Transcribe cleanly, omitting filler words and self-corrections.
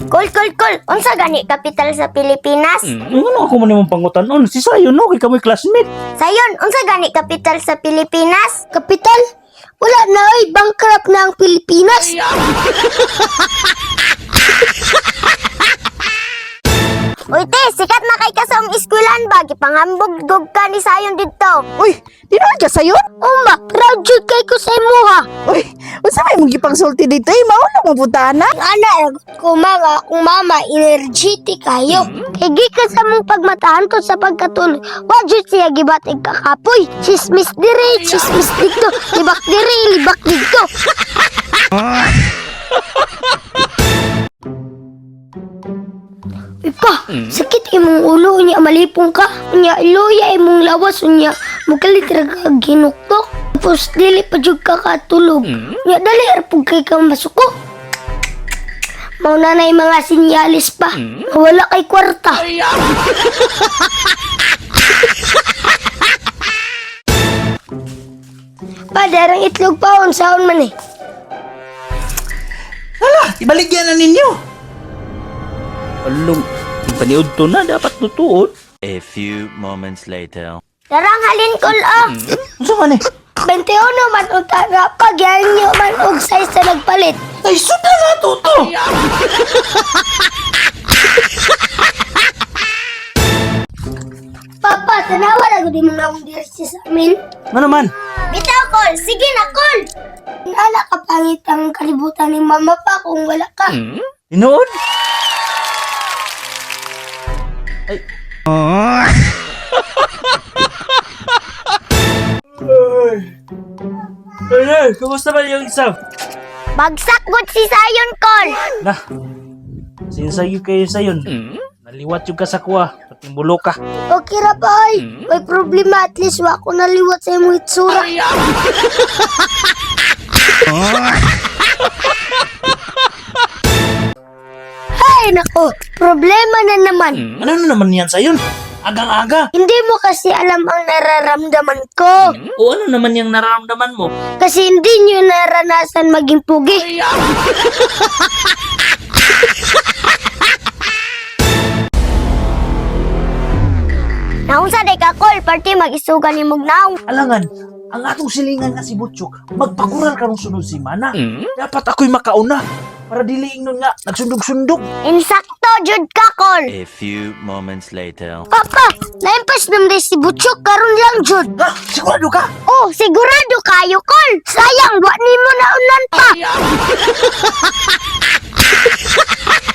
Kol. Unsa gani kapital sa Pilipinas? Ano ako man imong pangutanon? Si Sayon, no? Kay kamoy classmate. Sayon, unsa gani kapital sa Pilipinas? Kapital? Wala na oy, bankrupt na ang Pilipinas. Uy, te, sikat na kay ka sa eskwelahan ba? Gipangambog ka ni Sayon didto. Uy, di na ka sayon? Uma, proud jud kay ko sa imo ha. Uy, unsa may mong gipangsulti dito? Mauna mo putana. Ana, ko mga akong mama energetic kayo. Kay gikan sa mong pagmatahan ko sa pagkatulog. Wa jud siya gibatig kakapoy. Chismis dire, chismis dito. Libak dire, libak dito. Pa, sakit imong ulo niya malipong ka. Unya iluya imong lawas unya mukalit ra ginuktok. Tapos dili pa jud ka katulog. Unya dali ra pug kay kang masuko. Mauna na yung mga sinyalis pa. Wala kay kwarta. Pa, darang itlog pa unsaon man eh. Hala, ibaligyan na ninyo. Along, paniud to na, dapat tutuod. A few moments later. Darang halin kol ah. Unsa man eh? 21 man o taga pag yan nyo man og size na nagpalit. Ay, suda na to. Papa, tanawa na gudi mo na akong dirsi sa amin. Ano naman? Bitaw kol, sige na kol. Nala ka pangit ang kalibutan ni mama pa kung wala ka. Inood? Ay. Ay, kumusta ba yung isa? Bagsak gud si Sayon kol. Nah, sinsayo kayo sayon. Naliwat yung kasakwa, pati bulo ka. Okay ra pa ay. May problema at least wa ko naliwat sa imong itsura. Hay nako, problema na naman. Ano na naman yan sayon? Agang-aga. Hindi mo kasi alam ang nararamdaman ko. O ano naman yung nararamdaman mo? Kasi hindi nyo naranasan maging pugi. Naunsa day ka kol, party mag-isugan ni Mugnaw. Alangan, ang atong silingan nga si Butchok, magpakural ka nung sunod si Mana. Dapat ako'y makauna. Para diliing nun nga, nagsundog-sundog. Insakto jud ka kol. A few moments later. Papa, naimpas naman si Butchok karon lang jud. Ha? Sigurado ka? Oh, sigurado kayo kol. Sayang, wa nimo naunan pa.